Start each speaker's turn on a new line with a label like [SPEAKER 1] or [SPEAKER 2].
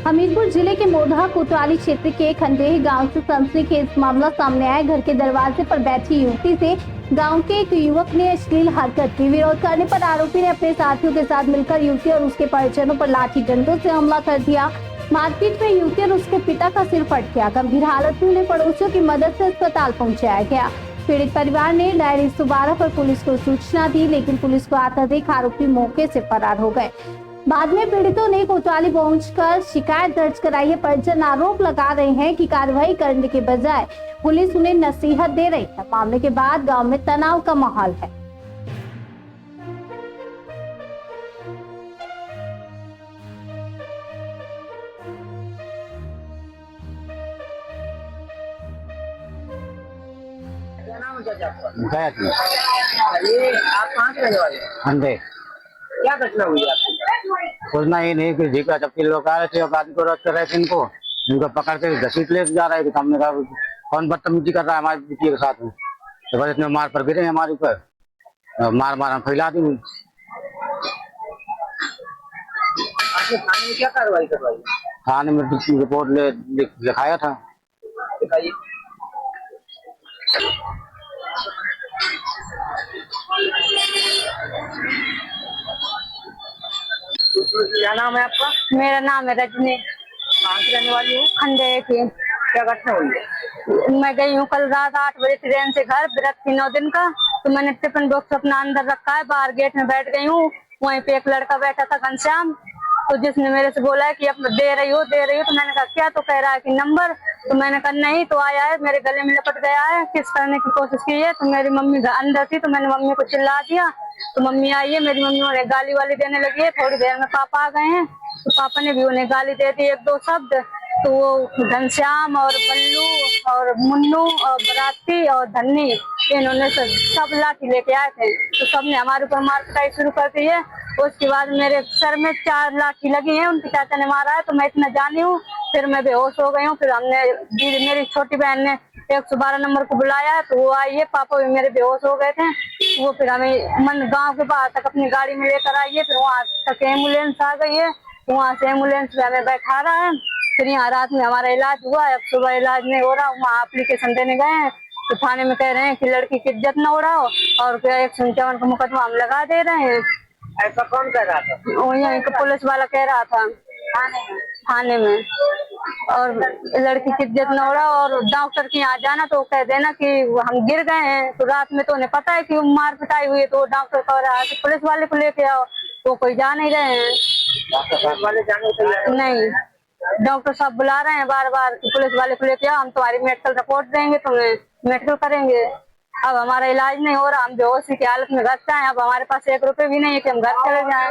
[SPEAKER 1] हमीरपुर जिले के मोरधा कोतवाली क्षेत्र के खंडेह गांव से सनसनीखेज मामला सामने आया। घर के दरवाजे पर बैठी युवती से गांव के एक युवक ने अश्लील हरकत की। विरोध करने पर आरोपी ने अपने साथियों के साथ मिलकर युवती और उसके परिजनों पर लाठी डंडों से हमला कर दिया। मारपीट में युवती और उसके पिता का सिर फट गया। गंभीर हालत में उन्हें पड़ोसियों की मदद से अस्पताल पहुंचाया गया। पीड़ित परिवार ने डायरी 112 पर पुलिस को सूचना दी, लेकिन पुलिस को आता देख आरोपी मौके से फरार हो गए। बाद में पीड़ितों ने कोतवाली पहुंचकर शिकायत दर्ज कराई है। परिजन आरोप लगा रहे हैं कि कार्रवाई करने के बजाय पुलिस उन्हें नसीहत दे रही है। मामले के बाद गांव में तनाव का माहौल है।
[SPEAKER 2] क्या नाम है चाचा आपका?
[SPEAKER 3] गायत्री।
[SPEAKER 2] ये आप कहाँ से रहने वाले हैं?
[SPEAKER 3] अंधे
[SPEAKER 2] क्या घटना हुई आपकी?
[SPEAKER 3] कुछ नहीं कि जीका चप्पी लोग आ रहे थे और आदमी को रोक कर रहे थे। इनको पकड़ के घसीट ले जा रहे थे। हमने कहा कौन बदतमीजी कर रहा है हमारी बेटी के साथ में। तो बस इतने मार पर गिरे हमारे ऊपर, मार हम फैला दी।
[SPEAKER 2] आपने थाने में क्या कार्रवाई करवाई?
[SPEAKER 3] थाने में रिपोर्ट लिखाया था।
[SPEAKER 2] दिखाइए। क्या नाम है आपका?
[SPEAKER 4] मेरा नाम है रजनी।
[SPEAKER 2] कहाँ से रहने वाली हो?
[SPEAKER 4] खंडे की।
[SPEAKER 2] क्या घटना हुई है?
[SPEAKER 4] मैं गई हूँ कल रात 8 बजे ट्रेन से घर, व्रत थी 9 दिन का। तो मैंने टिफिन बॉक्स अपना अंदर रखा है, बाहर गेट में बैठ गई हूँ। वहीं पे एक लड़का बैठा था घनश्याम, तो जिसने मेरे से बोला है कि अब दे रही हो। तो मैंने कहा क्या? तो कह रहा है कि नंबर। तो मैंने कहा नहीं। तो आया है, मेरे गले में लपट गया है, किस करने की कोशिश की है। तो मेरी मम्मी अंदर थी, तो मैंने मम्मी को चिल्ला दिया। तो मम्मी आई है, मेरी मम्मी उन्हें गाली वाली देने लगी है। थोड़ी देर में पापा आ गए हैं, तो पापा ने भी उन्हें गाली दे दी 1-2 शब्द। तो वो घनश्याम और बल्लू और मुन्नू और बराती और धन्नी, इन्होंने सब लाठी लेके आए थे। तो सबने हमारे ऊपर मार पिटाई शुरू कर दी है। उसके बाद मेरे सर में 4 लाठी लगी हैं, उनके चाचा ने मारा है। तो मैं इतना जानी हूँ। फिर मैं बेहोश हो गई हूँ। फिर हमने दीदी, मेरी छोटी बहन ने 112 नंबर को बुलाया, तो वो आई है। पापा भी मेरे बेहोश हो गए थे। वो फिर हमें गांव के बाहर तक अपनी गाड़ी में लेकर आई है। फिर वहाँ तक एम्बुलेंस आ गई है। वहाँ से एम्बुलेंस में हमें बैठा रहा है। फिर यहाँ रात में हमारा इलाज हुआ है। अब सुबह इलाज नहीं हो रहा, वहाँ एप्लीकेशन देने गए हैं। तो थाने में कह रहे हैं कि लड़की की इज्जत न उड़ाओ, और 154 का मुकदमा हम लगा दे रहे हैं।
[SPEAKER 2] ऐसा कौन कह रहा था?
[SPEAKER 4] वो यहाँ का पुलिस वाला कह रहा था थाने में। और लड़की की इज्जत न उड़ाओ, और डॉक्टर के यहाँ जाना तो कह देना कि हम गिर गए हैं। तो रात में तो उन्हें पता है कि मार पिटाई हुई है। तो डॉक्टर कह रहा है कि पुलिस वाले को लेके आओ। वो कोई जा नहीं रहे हैं।
[SPEAKER 2] पुलिस वाले जाने को तैयार
[SPEAKER 4] नहीं, डॉक्टर साहब बुला रहे हैं बार बार कि पुलिस वाले को लेके आओ, हम तुम्हारी मेडिकल रिपोर्ट देंगे, तुम्हें मेडिकल करेंगे। अब हमारा इलाज नहीं हो रहा, हम बेहोशी की हालत में घर से आए। अब हमारे पास 1 रुपए भी नहीं है कि हम घर चले जाएं।